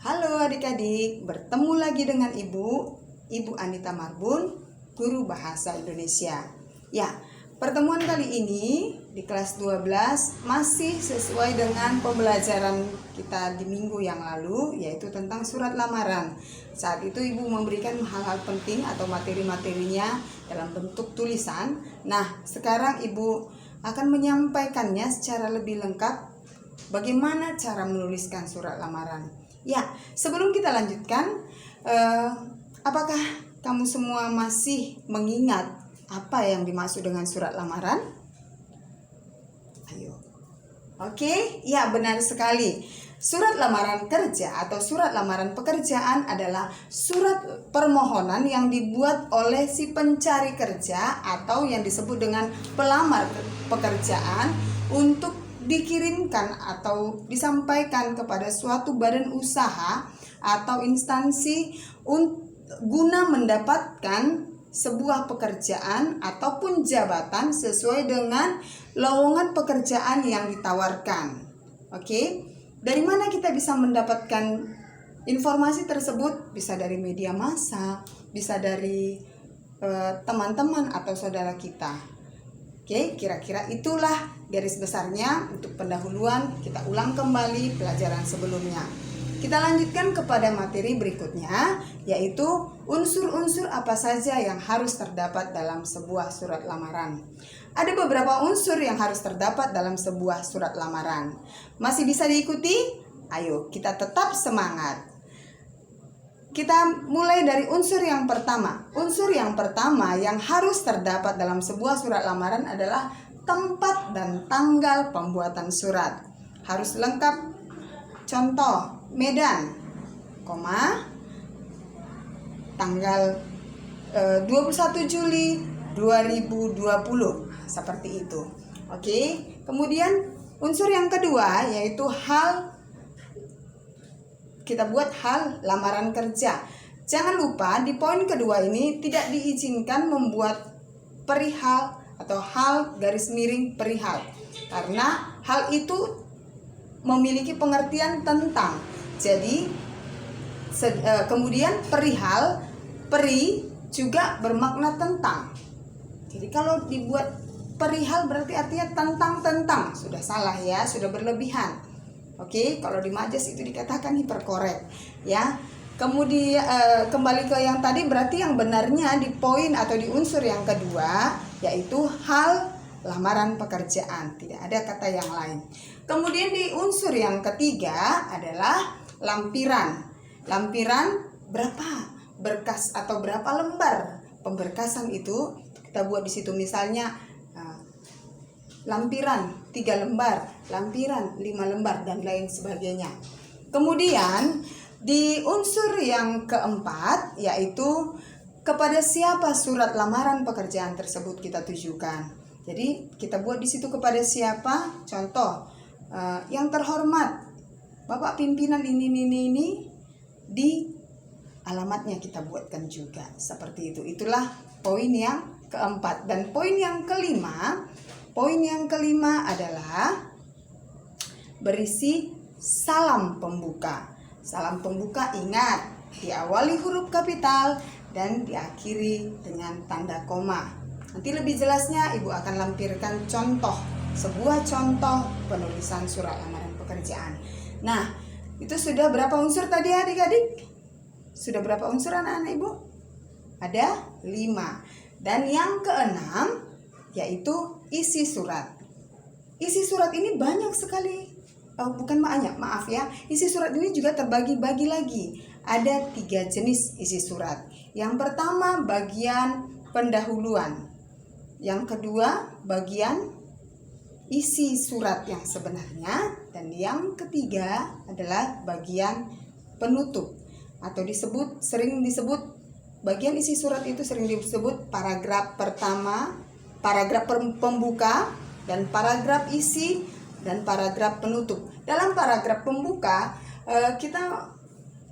Halo adik-adik, bertemu lagi dengan Ibu Anita Marbun, Guru Bahasa Indonesia. Ya, pertemuan kali ini di kelas 12 masih sesuai dengan pembelajaran kita di minggu yang lalu, yaitu tentang surat lamaran. Saat itu Ibu memberikan hal-hal penting atau materi-materinya dalam bentuk tulisan. Nah, sekarang Ibu akan menyampaikannya secara lebih lengkap bagaimana cara menuliskan surat lamaran. Ya, sebelum kita lanjutkan, apakah kamu semua masih mengingat apa yang dimaksud dengan surat lamaran? Ayo. Oke, ya benar sekali. Surat lamaran kerja atau surat lamaran pekerjaan adalah surat permohonan yang dibuat oleh si pencari kerja atau yang disebut dengan pelamar pekerjaan untuk dikirimkan atau disampaikan kepada suatu badan usaha atau instansi guna mendapatkan sebuah pekerjaan ataupun jabatan sesuai dengan lowongan pekerjaan yang ditawarkan. Oke, dari mana kita bisa mendapatkan informasi tersebut? Bisa dari media massa, bisa dari teman-teman atau saudara kita. Oke, kira-kira itulah garis besarnya untuk pendahuluan. Kita ulang kembali pelajaran sebelumnya. Kita lanjutkan kepada materi berikutnya, yaitu unsur-unsur apa saja yang harus terdapat dalam sebuah surat lamaran. Ada beberapa unsur yang harus terdapat dalam sebuah surat lamaran. Masih bisa diikuti? Ayo, kita tetap semangat. Kita mulai dari unsur yang pertama. Unsur yang pertama yang harus terdapat dalam sebuah surat lamaran adalah tempat dan tanggal pembuatan surat. Harus lengkap. Contoh, Medan, tanggal 21 Juli 2020. Seperti itu. Oke. Kemudian unsur yang kedua yaitu kita buat hal lamaran kerja. Jangan lupa di poin kedua ini tidak diizinkan membuat perihal atau hal garis miring perihal, karena hal itu memiliki pengertian tentang. Jadi kemudian perihal, peri juga bermakna tentang. Jadi kalau dibuat perihal berarti artinya tentang. Sudah salah ya, sudah berlebihan. Oke, kalau di majas itu dikatakan hiperkorek ya. Kemudian kembali ke yang tadi, berarti yang benarnya di poin atau di unsur yang kedua yaitu hal lamaran pekerjaan, tidak ada kata yang lain. Kemudian di unsur yang ketiga adalah lampiran. Lampiran berapa berkas atau berapa lembar pemberkasan itu kita buat di situ, misalnya lampiran 3 lembar, lampiran 5 lembar, dan lain sebagainya. Kemudian di unsur yang keempat yaitu kepada siapa surat lamaran pekerjaan tersebut kita tujukan. Jadi kita buat di situ kepada siapa. Contoh, yang terhormat Bapak pimpinan ini di alamatnya kita buatkan juga. Seperti itu. Itulah poin yang keempat. Dan poin yang kelima adalah berisi salam pembuka. Salam pembuka, ingat, diawali huruf kapital dan diakhiri dengan tanda koma. Nanti lebih jelasnya Ibu akan lampirkan sebuah contoh penulisan surat lamaran pekerjaan. Nah, itu sudah berapa unsur tadi adik-adik? Sudah berapa unsur anak-anak Ibu? Ada 5. Dan yang keenam yaitu isi surat. Isi surat ini banyak sekali. Isi surat ini juga terbagi-bagi lagi. Ada 3 jenis isi surat. Yang pertama bagian pendahuluan. Yang kedua bagian isi surat yang sebenarnya. Dan yang ketiga adalah bagian penutup. Atau sering disebut bagian isi surat itu sering disebut paragraf pertama, paragraf pembuka, dan paragraf isi, dan paragraf penutup. Dalam paragraf pembuka kita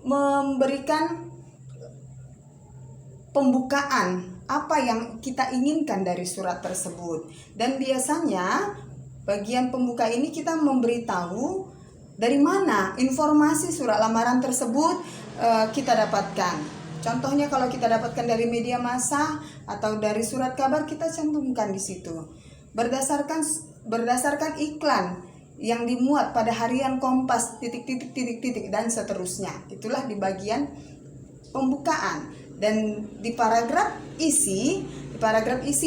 memberikan pembukaan apa yang kita inginkan dari surat tersebut. Dan biasanya bagian pembuka ini kita memberitahu dari mana informasi surat lamaran tersebut kita dapatkan. Contohnya kalau kita dapatkan dari media massa atau dari surat kabar, kita cantumkan di situ. Berdasarkan iklan yang dimuat pada harian Kompas titik dan seterusnya. Itulah di bagian pembukaan. Dan di paragraf isi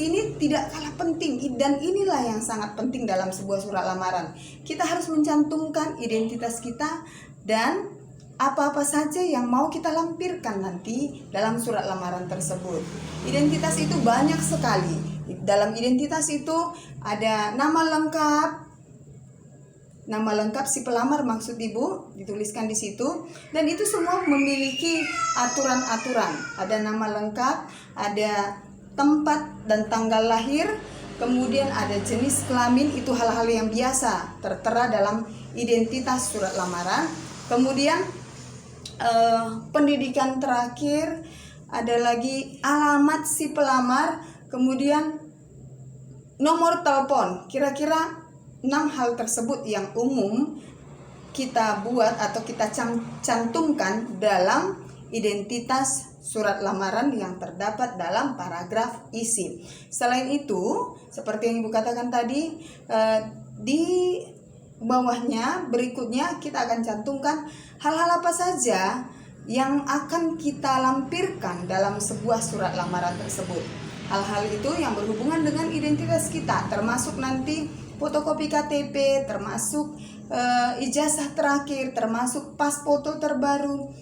ini tidak kalah penting, dan inilah yang sangat penting dalam sebuah surat lamaran. Kita harus mencantumkan identitas kita dan apa-apa saja yang mau kita lampirkan nanti dalam surat lamaran tersebut. Identitas itu banyak sekali. Dalam identitas itu ada nama lengkap si pelamar, maksud ibu, dituliskan di situ. Dan itu semua memiliki aturan-aturan. Ada nama lengkap, ada tempat dan tanggal lahir, kemudian ada jenis kelamin, itu hal-hal yang biasa tertera dalam identitas surat lamaran. Kemudian pendidikan terakhir, ada lagi alamat si pelamar, kemudian nomor telepon. Kira-kira 6 hal tersebut yang umum kita buat atau kita cantumkan dalam identitas surat lamaran yang terdapat dalam paragraf isi. Selain itu, seperti yang Ibu katakan tadi, di bawahnya berikutnya kita akan cantumkan hal-hal apa saja yang akan kita lampirkan dalam sebuah surat lamaran tersebut. Hal-hal itu yang berhubungan dengan identitas kita, termasuk nanti fotokopi KTP, termasuk ijazah terakhir, termasuk pas foto terbaru,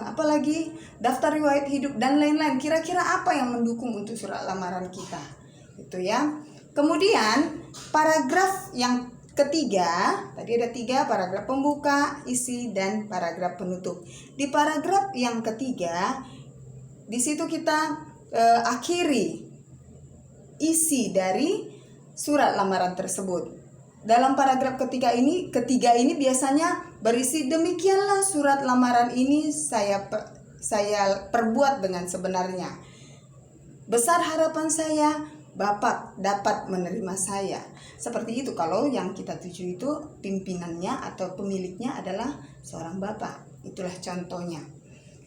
apalagi daftar riwayat hidup dan lain-lain. Kira-kira apa yang mendukung untuk surat lamaran kita, itu ya. Kemudian paragraf yang ketiga, tadi ada 3, paragraf pembuka, isi, dan paragraf penutup. Di paragraf yang ketiga, di situ kita akhiri isi dari surat lamaran tersebut. Dalam paragraf ketiga ini biasanya berisi, demikianlah surat lamaran ini saya perbuat dengan sebenarnya. Besar harapan saya Bapak dapat menerima saya. Seperti itu kalau yang kita tuju itu pimpinannya atau pemiliknya adalah seorang bapak. Itulah contohnya.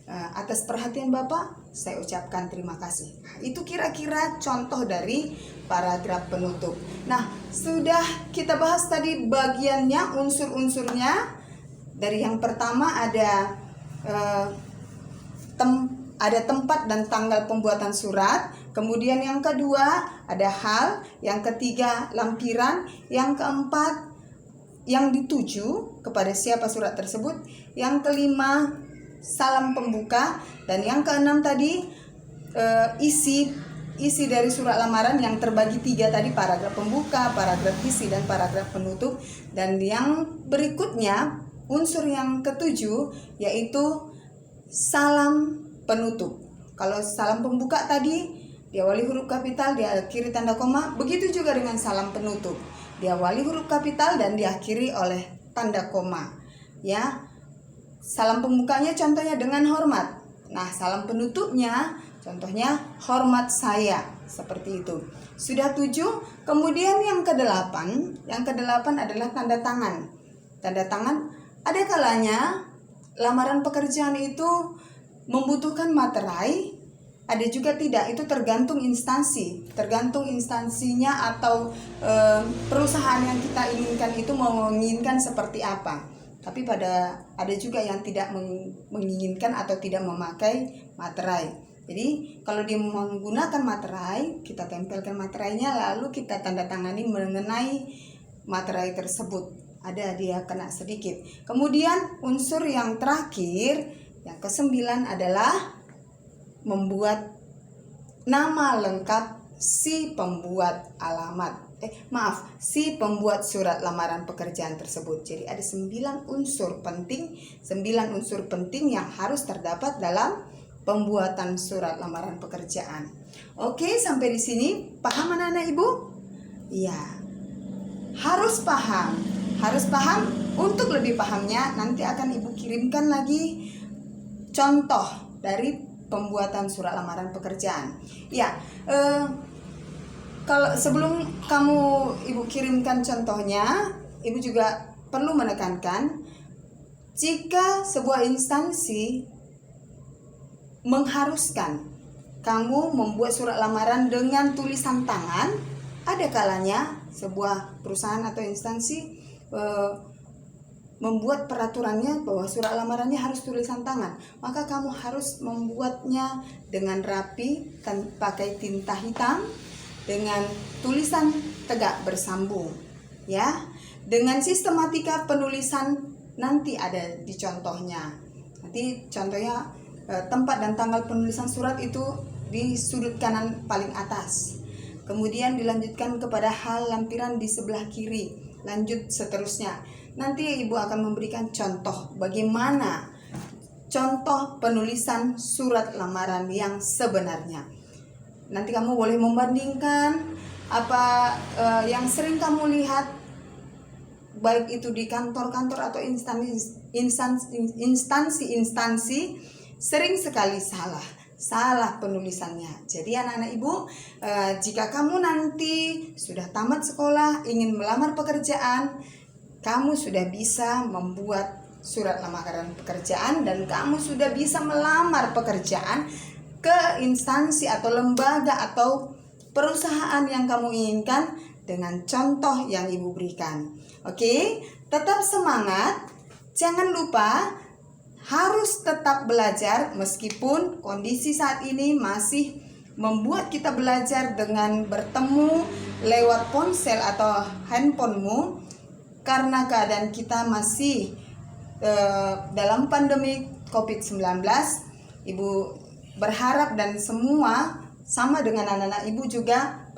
Atas perhatian Bapak, saya ucapkan terima kasih. Itu kira-kira contoh dari paragraf penutup. Nah, sudah kita bahas tadi bagiannya, unsur-unsurnya. Dari yang pertama ada tempat dan tanggal pembuatan surat. Kemudian yang kedua ada hal, yang ketiga lampiran, yang keempat yang dituju kepada siapa surat tersebut, yang kelima salam pembuka, dan yang keenam tadi isi dari surat lamaran yang terbagi 3 tadi, paragraf pembuka, paragraf isi, dan paragraf penutup. Dan yang berikutnya unsur yang ketujuh yaitu salam penutup. Kalau salam pembuka tadi diawali huruf kapital, diakhiri tanda koma. Begitu juga dengan salam penutup, diawali huruf kapital dan diakhiri oleh tanda koma. Ya, salam pembukanya contohnya dengan hormat. Nah, salam penutupnya contohnya hormat saya, seperti itu. Sudah 7. Kemudian yang kedelapan adalah tanda tangan. Tanda tangan, ada kalanya lamaran pekerjaan itu membutuhkan materai, ada juga tidak, itu tergantung instansinya atau perusahaan yang kita inginkan itu menginginkan seperti apa. Tapi ada juga yang tidak menginginkan atau tidak memakai materai. Jadi kalau dia menggunakan materai, kita tempelkan materainya, lalu kita tanda tangani mengenai materai tersebut. Ada dia kena sedikit. Kemudian unsur yang terakhir, yang ke-9 adalah membuat nama lengkap si pembuat si pembuat surat lamaran pekerjaan tersebut. Jadi ada 9 unsur penting yang harus terdapat dalam pembuatan surat lamaran pekerjaan. Oke, sampai di sini paham anak-anak Ibu? Iya. Harus paham. Untuk lebih pahamnya nanti akan Ibu kirimkan lagi contoh dari pembuatan surat lamaran pekerjaan. Ya, kalau sebelum Ibu kirimkan contohnya, Ibu juga perlu menekankan jika sebuah instansi mengharuskan kamu membuat surat lamaran dengan tulisan tangan, ada kalanya sebuah perusahaan atau instansi membuat peraturannya bahwa surat lamarannya harus tulisan tangan, maka kamu harus membuatnya dengan rapi dan pakai tinta hitam dengan tulisan tegak bersambung, ya. Dengan sistematika penulisan nanti ada di contohnya. Nanti contohnya tempat dan tanggal penulisan surat itu di sudut kanan paling atas. Kemudian dilanjutkan kepada hal lampiran di sebelah kiri. Lanjut seterusnya. Nanti Ibu akan memberikan contoh bagaimana contoh penulisan surat lamaran yang sebenarnya. Nanti kamu boleh membandingkan apa yang sering kamu lihat, baik itu di kantor-kantor atau instansi-instansi, sering sekali salah penulisannya. Jadi anak-anak Ibu, jika kamu nanti sudah tamat sekolah, ingin melamar pekerjaan, kamu sudah bisa membuat surat lamaran pekerjaan dan kamu sudah bisa melamar pekerjaan ke instansi atau lembaga atau perusahaan yang kamu inginkan dengan contoh yang Ibu berikan. Oke, tetap semangat. Jangan lupa harus tetap belajar meskipun kondisi saat ini masih membuat kita belajar dengan bertemu lewat ponsel atau handphonemu. Karena keadaan kita masih dalam pandemi COVID-19, Ibu berharap dan semua sama dengan anak-anak Ibu juga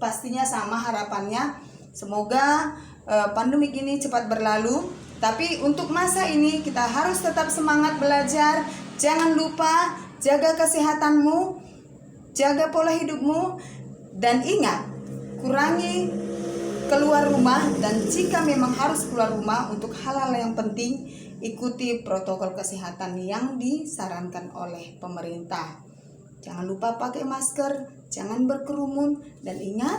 pastinya sama harapannya. Semoga pandemi ini cepat berlalu. Tapi untuk masa ini kita harus tetap semangat belajar. Jangan lupa jaga kesehatanmu, jaga pola hidupmu, dan ingat, kurangi keluar rumah, dan jika memang harus keluar rumah untuk hal-hal yang penting, ikuti protokol kesehatan yang disarankan oleh pemerintah. Jangan lupa pakai masker, jangan berkerumun, dan ingat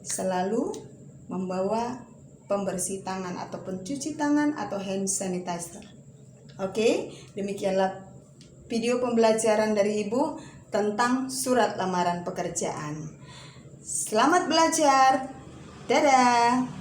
selalu membawa pembersih tangan atau pencuci tangan atau hand sanitizer. Oke, demikianlah video pembelajaran dari Ibu tentang surat lamaran pekerjaan. Selamat belajar. Dadah.